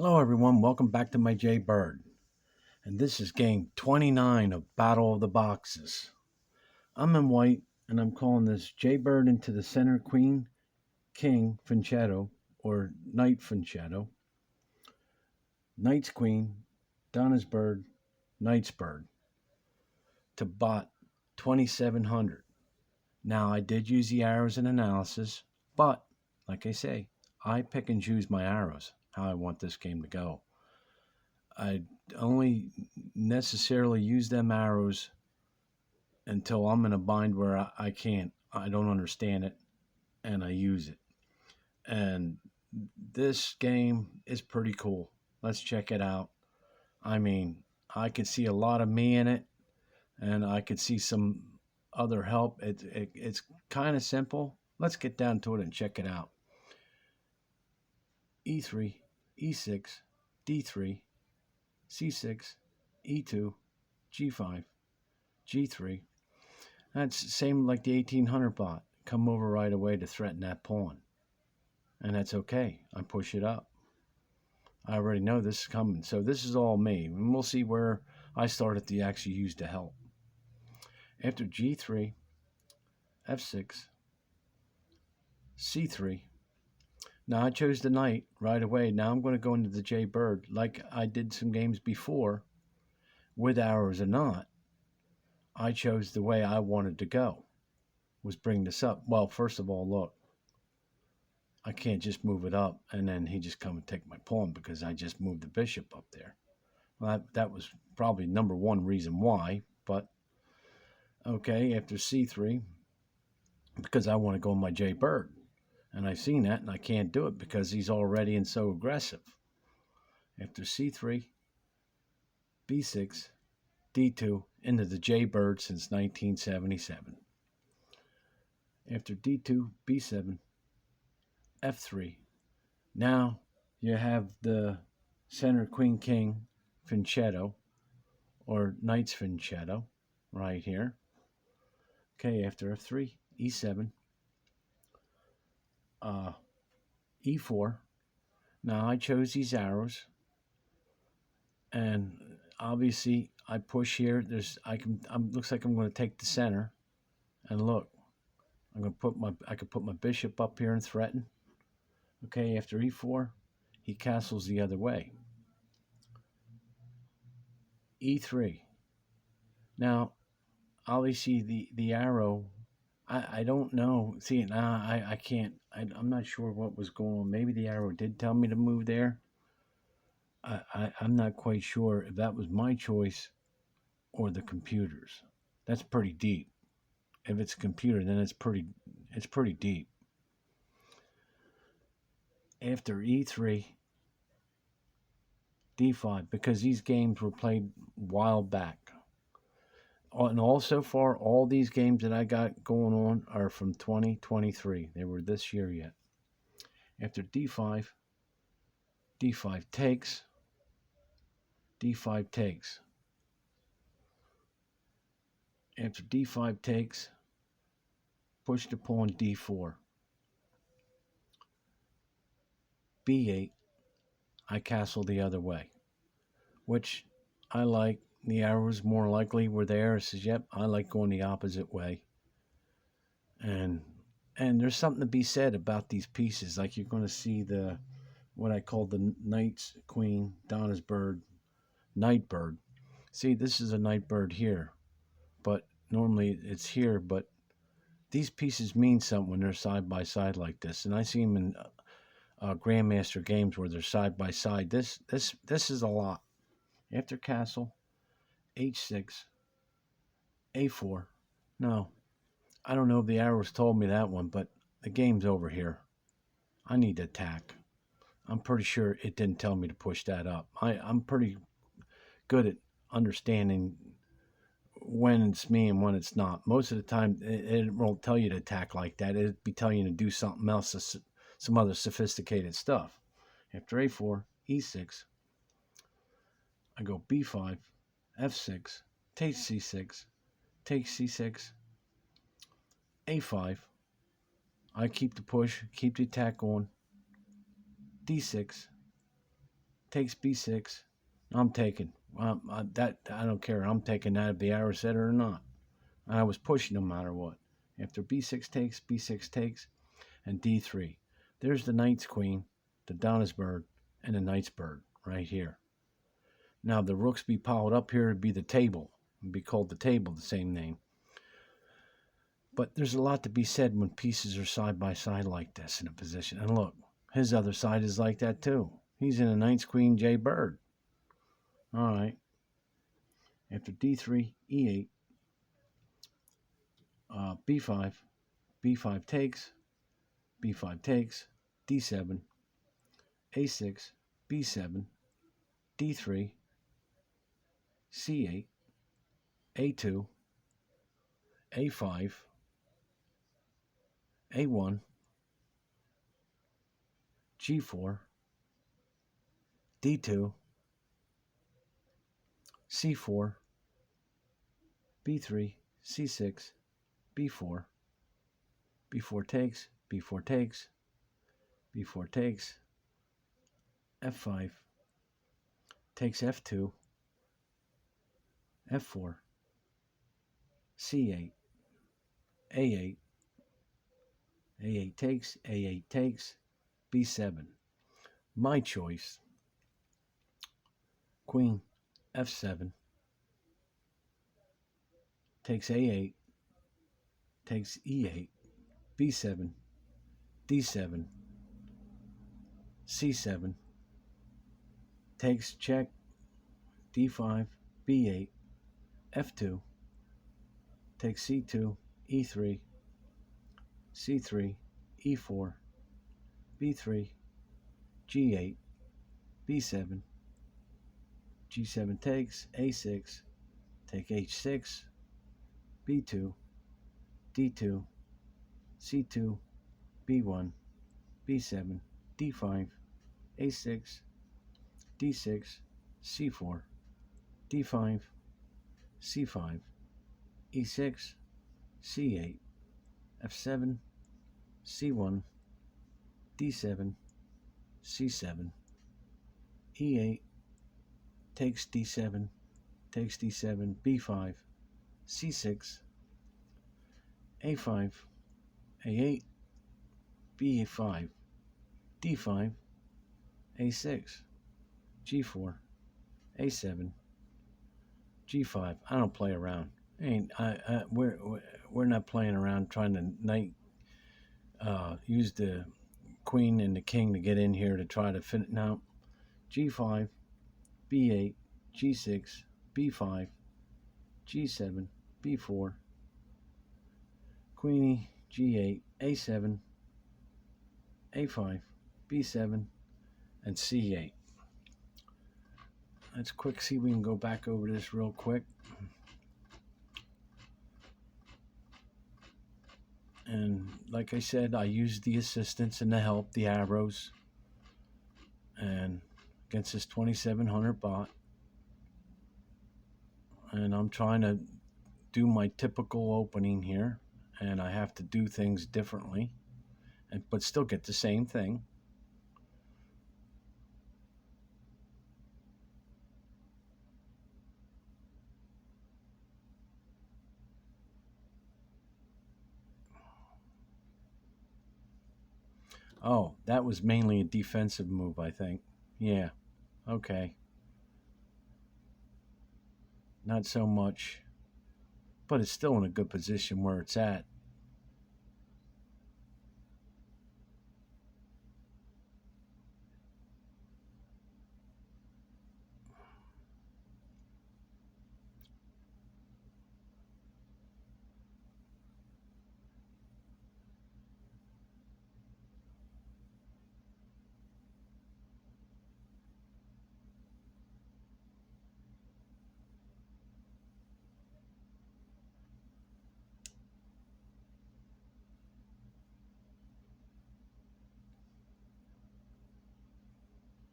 Hello everyone, welcome back to my jbird. And this is game 29 of Battle of the Boxes. I'm in white and I'm calling this jbird into the center queen, king, fianchetto, or knight fianchetto, knight's queen, donna's bird, knight's bird, to bot 2700. Now I did use the arrows in analysis, but like I say, I pick and choose my arrows, how I want this game to go. I only necessarily use them arrows until I'm in a bind where I don't understand it, and I use it. And this game is pretty cool. Let's check it out. I mean, I could see a lot of me in it, and I could see some other help. It's kind of simple. Let's get down to it and check it out. E3, E6, D3, C6, E2, G5, G3. That's the same like the 1800 bot. Come over right away to threaten that pawn. And that's okay. I push it up. I already know this is coming. So this is all me. And we'll see where I started to actually use the help. After G3, F6, C3. Now I chose the knight right away. Now I'm going to go into the jbird like I did some games before, with arrows or not. I chose the way I wanted to go, was bring this up. Well, first of all, look, I can't just move it up and then he just come and take my pawn because I just moved the bishop up there. Well, that was probably number one reason why, but okay, after c3, because I want to go on my jbird. And I've seen that and I can't do it because he's already and so aggressive. After c3, b6, d2, into the jbird since 1977. After d2, b7, f3. Now you have the center queen king fianchetto, or knight's fianchetto, right here. Okay, after f3, e7, e4. Now I chose these arrows, and obviously I push here. Looks like I'm going to take the center, and look, I could put my bishop up here and threaten. Okay, after e4, he castles the other way. e3. Now, obviously the arrow, I don't know. See, now I can't. I'm not sure what was going on. Maybe the arrow did tell me to move there. I'm not quite sure if that was my choice or the computer's. That's pretty deep. If it's a computer, then it's pretty deep. After e3, d5, because these games were played a while back. And all so far, all these games that I got going on are from 2023. They were this year yet. After d5, d5 takes, d5 takes. After d5 takes, push the pawn d4. b8, I castle the other way, which I like. The arrows more likely were there. It says, yep, I like going the opposite way. And there's something to be said about these pieces. Like you're going to see what I call the knight's queen, donna's bird, night bird. See, this is a night bird here, but normally it's here. But these pieces mean something when they're side by side like this. And I see them in Grandmaster games where they're side by side. This is a lot. After castle, h6, a4. No, I don't know if the arrows told me that one, but the game's over here. I need to attack. I'm pretty sure it didn't tell me to push that up. I'm pretty good at understanding when it's me and when it's not. Most of the time, it won't tell you to attack like that. It'd be telling you to do something else, some other sophisticated stuff. After a4, e6, I go b5, f6, take c6, take c6, a5. I keep the push, keep the attack on, d6, takes b6. I'm taking that. I don't care. I'm taking that if the arrow said it or not. I was pushing no matter what. After b6 takes, and d3. There's the knight's queen, the donna's bird, and the knight's bird right here. Now, if the rooks be piled up here, it'd be the table. It'd be called the table, the same name. But there's a lot to be said when pieces are side by side like this in a position. And look, his other side is like that too. He's in a knight's queen, jbird. All right. After d3, e8, b5, b5 takes, b5 takes, d7, a6, b7, d3, c8, a2, a5, a1, g4, d2, c4, b3, c6, b4, b4 takes, b4 takes, b4 takes, f5, takes f2, f4, c8, a8, a8 takes, a8 takes, b7. My choice, queen, f7, takes a8, takes e8, b7, d7, c7, takes check, d5, b8, f2, takes c2, e3, c3, e4, b3, g8, b7, g7 takes, a6, take h6, b2, d2, c2, b1, b7, d5, a6, d6, c4, d5, c5, e6, c8, f7, c1, d7, c7, e8, takes d7, b5, c6, a5, a8, b5, d5, a6, g4, a7, g5. I don't play around. We're not playing around trying to use the queen and the king to get in here to try to finish. Now, g5, b8, g6, b5, g7, b4, queenie, g8, a7, a5, b7, and c8. Let's quick see if we can go back over this real quick. And like I said, I used the assistance and the help, the arrows, and against this 2700 bot. And I'm trying to do my typical opening here, and I have to do things differently, but still get the same thing. Oh, that was mainly a defensive move, I think. Yeah, okay. Not so much, but it's still in a good position where it's at.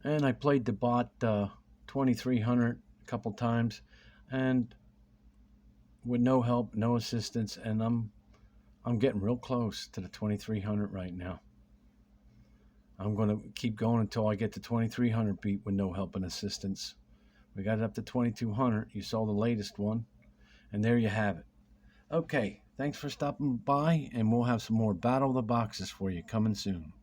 And I played the bot 2300 a couple times, and with no help, no assistance, and I'm getting real close to the 2300 right now. I'm going to keep going until I get to 2,300 beat with no help and assistance. We got it up to 2,200. You saw the latest one. And there you have it. Okay, thanks for stopping by, and we'll have some more Battle of the Boxes for you coming soon.